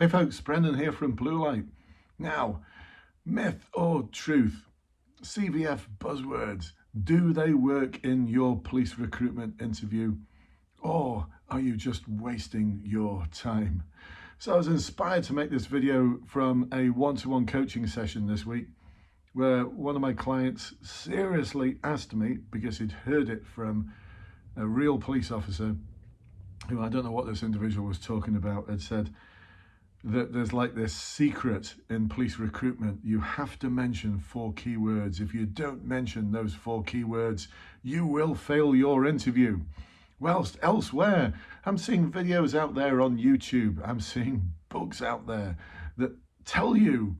Hey folks, Brendan here from Bluelight. Now, myth or truth? CVF Buzzwords. Do they work in your police recruitment interview? Or are you just wasting your time? So I was inspired to make this video from a one-to-one coaching session this week where one of my clients seriously asked me, because he'd heard it from a real police officer who, I don't know what this individual was talking about, had said that there's like this secret in police recruitment. You have to mention 4 keywords. If you don't mention those 4 keywords, you will fail your interview. Whilst elsewhere, I'm seeing videos out there on YouTube, I'm seeing books out there that tell you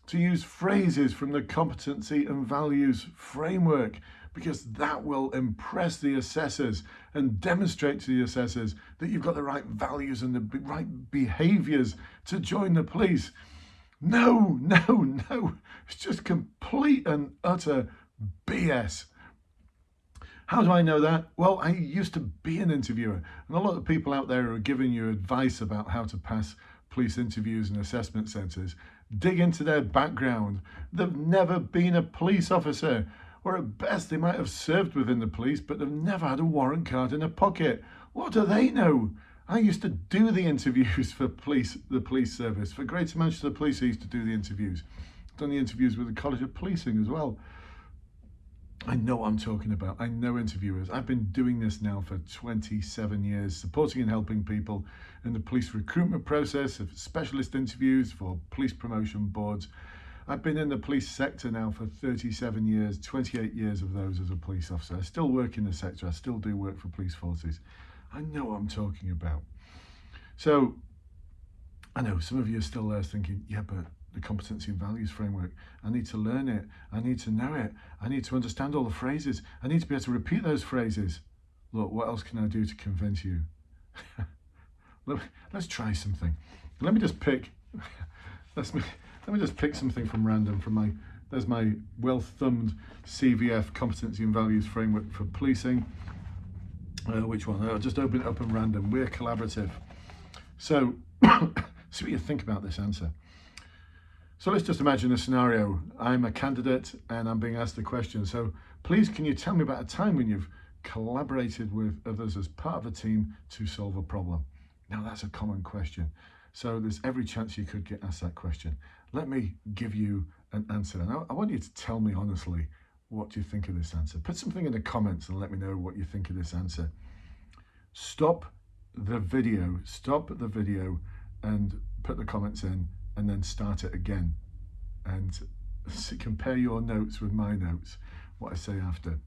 to use phrases from the competency and values framework, because that will impress the assessors and demonstrate to the assessors that you've got the right values and the right behaviors to join the police. No. It's just complete and utter BS. How do I know that? Well, I used to be an interviewer, and a lot of people out there who are giving you advice about how to pass police interviews and assessment centres dig into their background. They've never been a police officer, or at best they might have served within the police, but they've never had a warrant card in a pocket. What do they know? I used to do the interviews for the police service. For Greater Manchester Police, I used to do the interviews. I've done the interviews with the College of Policing as well. I know what I'm talking about. I know interviewers. I've been doing this now for 27 years, supporting and helping people in the police recruitment process, of specialist interviews for police promotion boards. I've been in the police sector now for 37 years, 28 years of those as a police officer. I still work in the sector. I still do work for police forces. I know what I'm talking about. So I know some of you are still there thinking, yeah, but the competency and values framework, I need to learn it. I need to know it. I need to understand all the phrases. I need to be able to repeat those phrases. Look, what else can I do to convince you? Let's try something. Let me just pick something from random. There's my well-thumbed CVF competency and values framework for policing. Which one? I'll just open it up in random. We're collaborative. So see what you think about this answer. So let's just imagine a scenario. I'm a candidate and I'm being asked a question. So please, can you tell me about a time when you've collaborated with others as part of a team to solve a problem? Now that's a common question. So there's every chance you could get asked that question. Let me give you an answer. And I want you to tell me honestly, what you think of this answer. Put something in the comments and let me know what you think of this answer. Stop the video and put the comments in, and then start it again. And compare your notes with my notes, what I say after.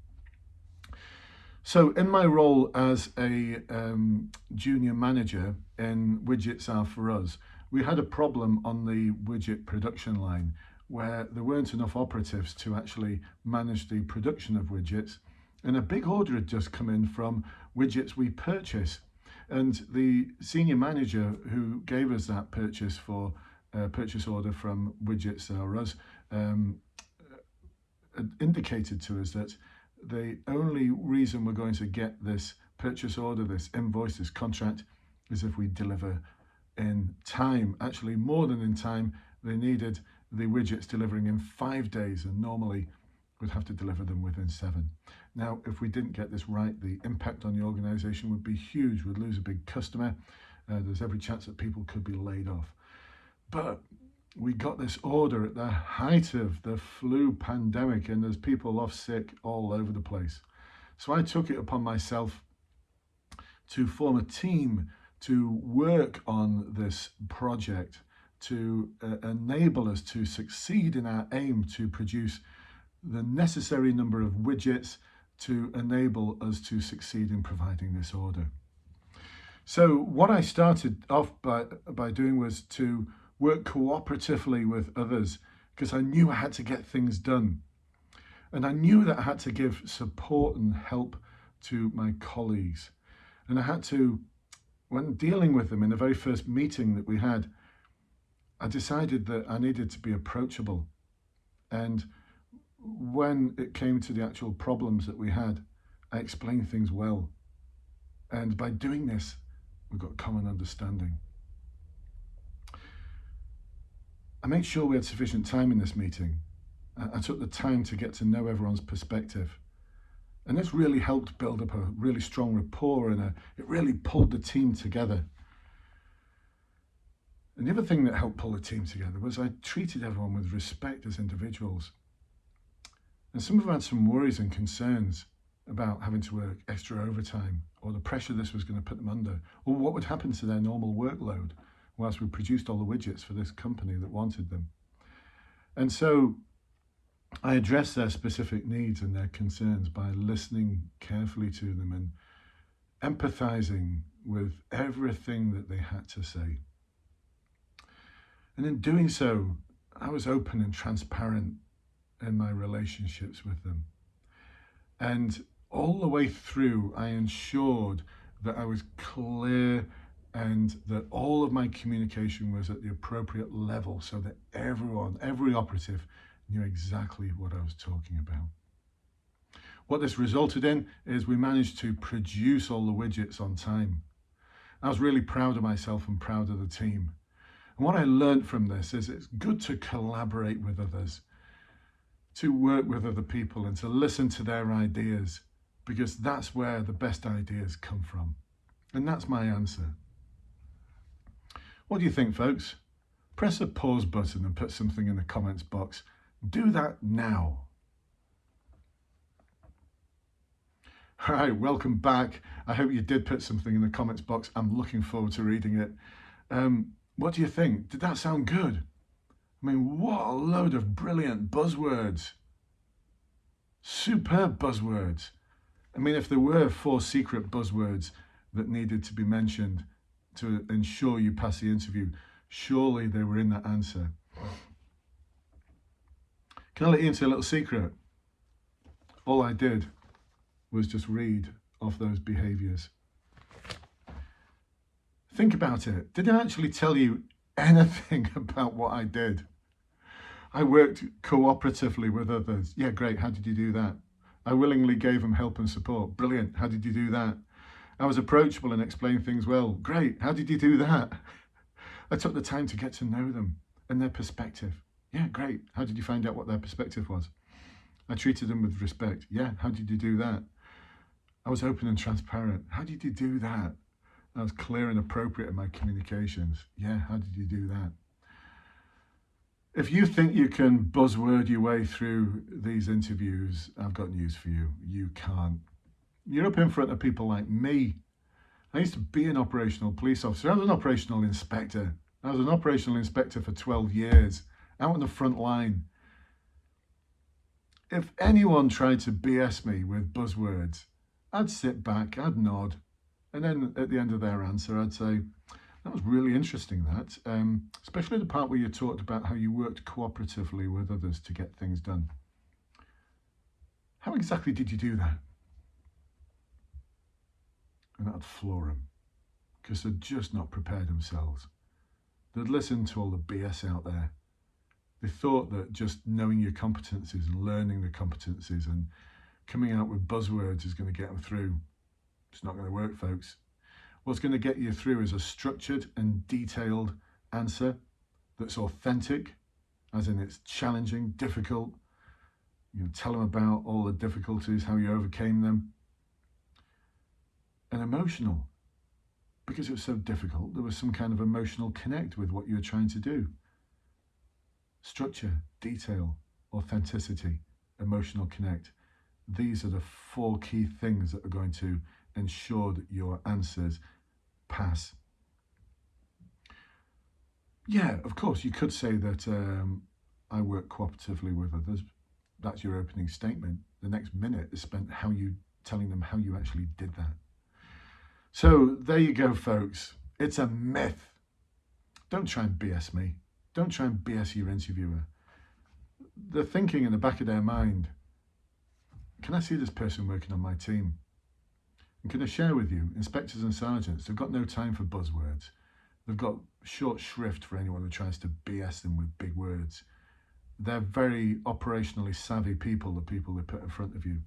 So in my role as a junior manager in Widgets Are For Us, we had a problem on the widget production line where there weren't enough operatives to actually manage the production of widgets. And a big order had just come in from widgets we purchase. And the senior manager who gave us that purchase order from Widgets Are Us indicated to us that the only reason we're going to get this purchase order, this invoice, this contract, is if we deliver in time. Actually, more than in time. They needed the widgets delivering in 5 days, and normally we'd have to deliver them within 7. Now, if we didn't get this right, the impact on the organisation would be huge. We'd lose a big customer. There's every chance that people could be laid off. But we got this order at the height of the flu pandemic, and there's people off sick all over the place. So I took it upon myself to form a team to work on this project to enable us to succeed in our aim to produce the necessary number of widgets to enable us to succeed in providing this order. So what I started off by doing was to work cooperatively with others, because I knew I had to get things done. And I knew that I had to give support and help to my colleagues. And I had to, when dealing with them in the very first meeting that we had, I decided that I needed to be approachable. And when it came to the actual problems that we had, I explained things well. And by doing this, we got common understanding. made sure we had sufficient time in this meeting. I took the time to get to know everyone's perspective. And this really helped build up a really strong rapport, and it really pulled the team together. And the other thing that helped pull the team together was I treated everyone with respect as individuals. And some of them had some worries and concerns about having to work extra overtime, or the pressure this was going to put them under, or what would happen to their normal workload whilst we produced all the widgets for this company that wanted them. And so I addressed their specific needs and their concerns by listening carefully to them and empathizing with everything that they had to say. And in doing so, I was open and transparent in my relationships with them. And all the way through, I ensured that I was clear and that all of my communication was at the appropriate level so that every operative knew exactly what I was talking about. What this resulted in is we managed to produce all the widgets on time. I was really proud of myself and proud of the team. And what I learned from this is it's good to collaborate with others, to work with other people and to listen to their ideas, because that's where the best ideas come from. And that's my answer. What do you think, folks? Press the pause button and put something in the comments box. Do that now. All right, welcome back. I hope you did put something in the comments box. I'm looking forward to reading it. What do you think? Did that sound good? I mean, what a load of brilliant buzzwords. Superb buzzwords. I mean, if there were 4 secret buzzwords that needed to be mentioned to ensure you pass the interview, surely they were in that answer. Can I let you into a little secret? All I did was just read off those behaviours. Think about it. Did I actually tell you anything about what I did? I worked cooperatively with others. Yeah, great. How did you do that? I willingly gave them help and support. Brilliant. How did you do that? I was approachable and explained things well. Great. How did you do that? I took the time to get to know them and their perspective. Yeah, great. How did you find out what their perspective was? I treated them with respect. Yeah, how did you do that? I was open and transparent. How did you do that? I was clear and appropriate in my communications. Yeah, how did you do that? If you think you can buzzword your way through these interviews, I've got news for you. You can't. You're up in front of people like me. I used to be an operational police officer. I was an operational inspector. I was an operational inspector for 12 years, out on the front line. If anyone tried to BS me with buzzwords, I'd sit back, I'd nod, and then at the end of their answer, I'd say, that was really interesting, that. Especially the part where you talked about how you worked cooperatively with others to get things done. How exactly did you do that? And that'd floor them, because they'd just not prepared themselves. They'd listened to all the BS out there. They thought that just knowing your competencies and learning the competencies and coming out with buzzwords is going to get them through. It's not going to work, folks. What's going to get you through is a structured and detailed answer that's authentic, as in it's challenging, difficult. You tell them about all the difficulties, how you overcame them. And emotional, because it was so difficult, there was some kind of emotional connect with what you were trying to do. Structure, detail, authenticity, emotional connect. These are the 4 key things that are going to ensure that your answers pass. Yeah, of course, you could say that I work cooperatively with others. That's your opening statement. The next minute is spent telling them how you actually did that. So there you go, folks. It's a myth. Don't try and BS me. Don't try and BS your interviewer. They're thinking in the back of their mind, can I see this person working on my team? And can I share with you, inspectors and sergeants, they've got no time for buzzwords. They've got short shrift for anyone who tries to BS them with big words. They're very operationally savvy people, the people they put in front of you.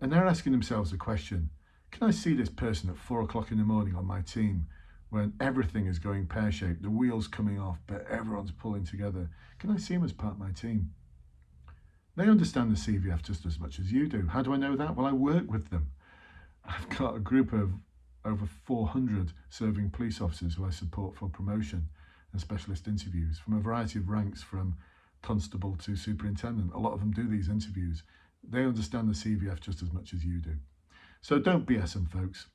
And they're asking themselves the question, can I see this person at 4 o'clock in the morning on my team when everything is going pear-shaped, the wheels coming off, but everyone's pulling together. Can I see them as part of my team? They understand the CVF just as much as you do. How do I know that? Well, I work with them. I've got a group of over 400 serving police officers who I support for promotion and specialist interviews from a variety of ranks, from constable to superintendent. A lot of them do these interviews. They understand the CVF just as much as you do. So don't BS them, folks.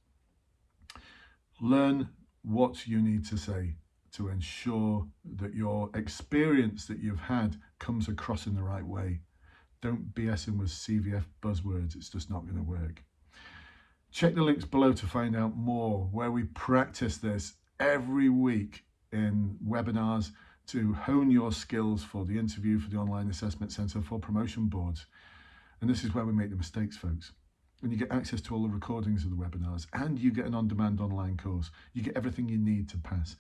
Learn what you need to say to ensure that your experience that you've had comes across in the right way. Don't BS them with CVF buzzwords. It's just not going to work. Check the links below to find out more, where we practice this every week in webinars to hone your skills for the interview, for the online assessment centre, for promotion boards. And this is where we make the mistakes, folks. And you get access to all the recordings of the webinars, and you get an on-demand online course. You get everything you need to pass.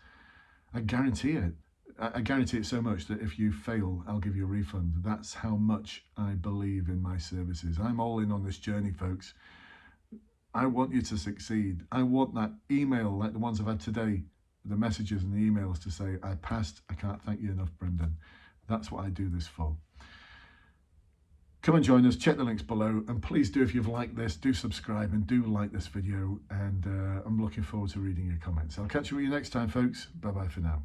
I guarantee it. I guarantee it so much that if you fail, I'll give you a refund. That's how much I believe in my services. I'm all in on this journey, folks. I want you to succeed. I want that email like the ones I've had today, the messages and the emails to say, I passed, I can't thank you enough, Brendan. That's what I do this for. Come and join us, check the links below, and please do, if you've liked this, do subscribe and do like this video, and I'm looking forward to reading your comments. I'll catch you with you next time, folks. Bye-bye for now.